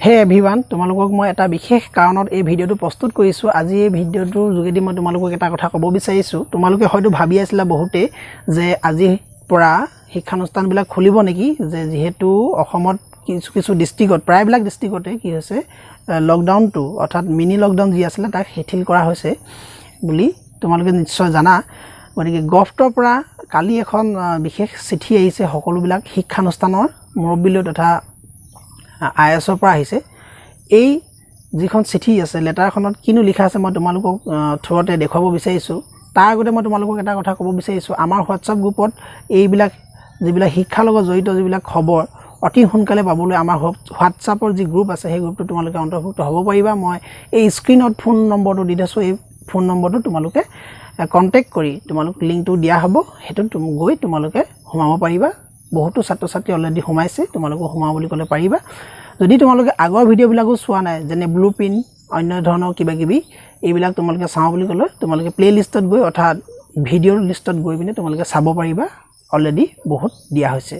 হে এভৰিৱান তোমালোকক মই এটা বিশেষ কাৰণত এই ভিডিঅটো প্ৰস্তুত কৰিছো আজি এই ভিডিঅটোৰ যোগেদি মই তোমালোকক এটা কথা ক'ব বিচাৰিছো তোমালোকে হয়তো ভাবি আছিলা বহুতে যে আজি পৰা শিক্ষানুষ্ঠানবিলাক খুলিব নেকি যে যেহেতু অসমত কিছু ডিস্ট্ৰিক্টত প্ৰায়বিলাক ডিস্ট্ৰিক্টতে কি হৈছে লকডাউনটো অৰ্থাৎ মিনি লকডাউন যি আছিল তাক শিথিল কৰা হৈছে বুলি তোমালোকে নিশ্চয় জানা গতিকে গভটৰ পৰা কালি এখন বিশেষ চিঠি আহিছে সকলোবিলাক শিক্ষানুষ্ঠানৰ মুৰব্বীলৈ তথা আইএছৰ পৰা আহিছে এই যিখন চিঠি আছে লেটাৰখনত কিনো লিখা আছে মই তোমালোকক থ্ৰুতে দেখুৱাব বিচাৰিছো তাৰ আগতে মই তোমালোকক এটা কথা ক'ব বিচাৰিছো আমাৰ হোৱাটছআপ গ্ৰুপত এইবিলাক যিবিলাক শিক্ষাৰ লগত জড়িত যিবিলাক খবৰ অতি সোনকালে পাবলৈ আমাৰ হোৱাটছআপৰ যি গ্ৰুপ আছে সেই গ্ৰুপটো তোমালোকে অন্তৰ্ভুক্ত হ'ব পাৰিবা মই এই স্ক্ৰিনত ফোন নম্বৰটো দি দিছো এই ফোন নম্বৰটো তোমালোকে কন্টেক্ট কৰি তোমালোক লিংকটো দিয়া হ'ব হেতু গৈ তোমালোকে সোমাব পাৰিবা বহুতো ছাত্ৰ ছাত্ৰী অলৰেডি সোমাইছে তোমালোকে সোমাব বুলি ক'লে পাৰিবা যদি তোমালোকে আগৰ ভিডিঅ'বিলাকো চোৱা নাই যেনে ব্লুপ্ৰিন্ট অন্য ধৰণৰ কিবা কিবি এইবিলাক তোমালোকে চাওঁ বুলি ক'লে তোমালোকে প্লেলিষ্টত গৈ অৰ্থাৎ ভিডিঅ'ৰ লিষ্টত গৈ পিনে তোমালোকে চাব পাৰিবা অলৰেডি বহুত দিয়া হৈছে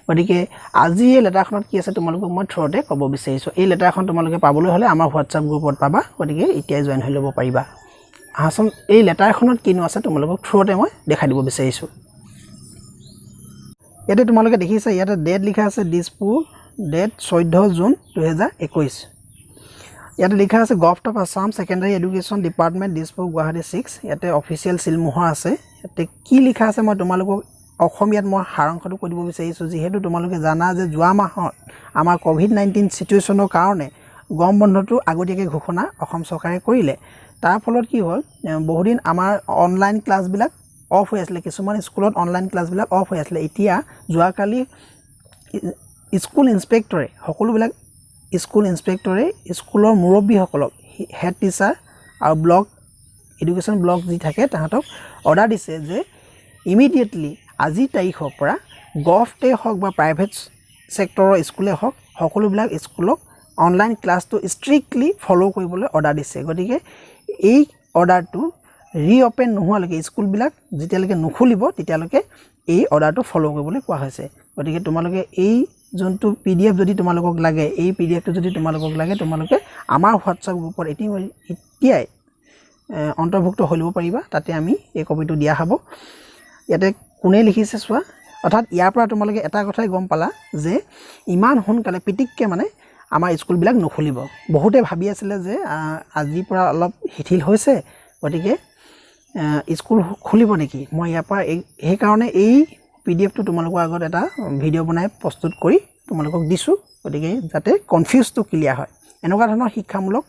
গতিকে আজি এই লেটাৰখনত কি আছে তোমালোকক মই থ্ৰুতে ক'ব বিচাৰিছো এই লেটাৰখন তোমালোকে পাবলৈ হ'লে আমাৰ হোৱাটছআপ গ্ৰুপত পাবা গতিকে এতিয়াই জয়েন হৈ ল'ব পাৰিবা আহাচোন এই লেটাৰখনত কিনো আছে তোমালোকক থ্ৰুতে মই দেখাই দিব বিচাৰিছো ইয়াতে তোমালোকে দেখিছা ইয়াতে ডেট লিখা আছে দিছপুৰ ডেট 14 জুন 2021 ইয়াতে লিখা আছে govt of Assam secondary education department Dispur Guwahati 6 ইয়াতে অফিচিয়েল সিলমোহৰ আছে ইয়াতে কি লিখা আছে মই তোমালোকক অসমীয়াত মই সাৰাংশটো কৈ দিব বিচাৰিছো যেহেতু তোমালোকে জানা যে যোৱা মাহত আমাৰ কোভিড-19 সিচুৱেচনৰ কাৰণে গৰম বন্ধটো আগতীয়াকৈ ঘোষণা অসম চৰকাৰে কৰিলে তাৰ ফলত কি হ'ল বহুদিন আমাৰ অনলাইন ক্লাছবিলাক অফ হৈ আছিল কিছুমান স্কুলত অনলাইন ক্লাছবিলাক অফ হৈ আছিল এতিয়া যোৱাকালি স্কুল ইনস্পেক্টৰে সকলোবিলাক স্কুল ইনস্পেক্টৰে স্কুলৰ মুৰব্বীসকলক হেড টিচাৰ আৰু ব্লক এডুকেশ্যন ব্লক যি থাকে তাহাঁতক অৰ্ডাৰ দিছে যে ইমিডিয়েটলি আজি তাৰিখৰ পৰা গভটে হওক বা প্ৰাইভেট সেক্টৰৰ স্কুলে হওক সকলোবিলাক স্কুলক অনলাইন ক্লাছটো ষ্ট্ৰিক্টলি ফলো কৰিবলৈ অৰ্ডাৰ দিছে গতিকে এই অৰ্ডাৰটো ৰিঅপেন নোহোৱালৈকে স্কুলবিলাক যেতিয়ালৈকে নুখুলিব তেতিয়ালৈকে এই অৰ্ডাৰটো ফলো কৰিবলৈ কোৱা হৈছে গতিকে তোমালোকে এই যোনটো পিডিএফ যদি তোমালোকক লাগে এই পিডিএফটো যদি তোমালোকক লাগে তোমালোকে আমাৰ হোৱাটছআপ গ্ৰুপত এতিয়াই অন্তৰ্ভুক্ত হৈ ল'ব পাৰিবা তাতে আমি এই কপিটো দিয়া হ'ব ইয়াতে কোনে লিখিছে চোৱা অৰ্থাৎ ইয়াৰ পৰা তোমালোকে এটা কথাই গম পালা যে ইমান সোনকালে পিটিককে মানে আমাৰ স্কুলবিলাক নুখুলিব বহুতে ভাবি আছিল যে আজিৰ পৰা অলপ শিথিল হৈছে গতিকে স্কুল খুলিব নেকি মই ইয়াৰ পৰা এই কাৰণে এই পিডিএফটো তোমালোকৰ আগত এটা ভিডিঅ' বনাই প্ৰস্তুত কৰি তোমালোকক দিছো গতিকে যাতে কনফিউজটো ক্লিয়াৰ হয় এনেকুৱা ধৰণৰ শিক্ষামূলক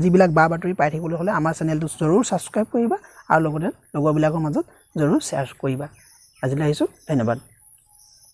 যিবিলাক বাতৰি পাই থাকিবলৈ হ'লে আমাৰ চেনেলটো জৰুৰ সাবস্ক্ৰাইব কৰিবা আৰু লগতে লগৰবিলাকৰ মাজত জৰুৰ শ্বেয়াৰ কৰিবা আজিলৈ আহিছো ধন্যবাদ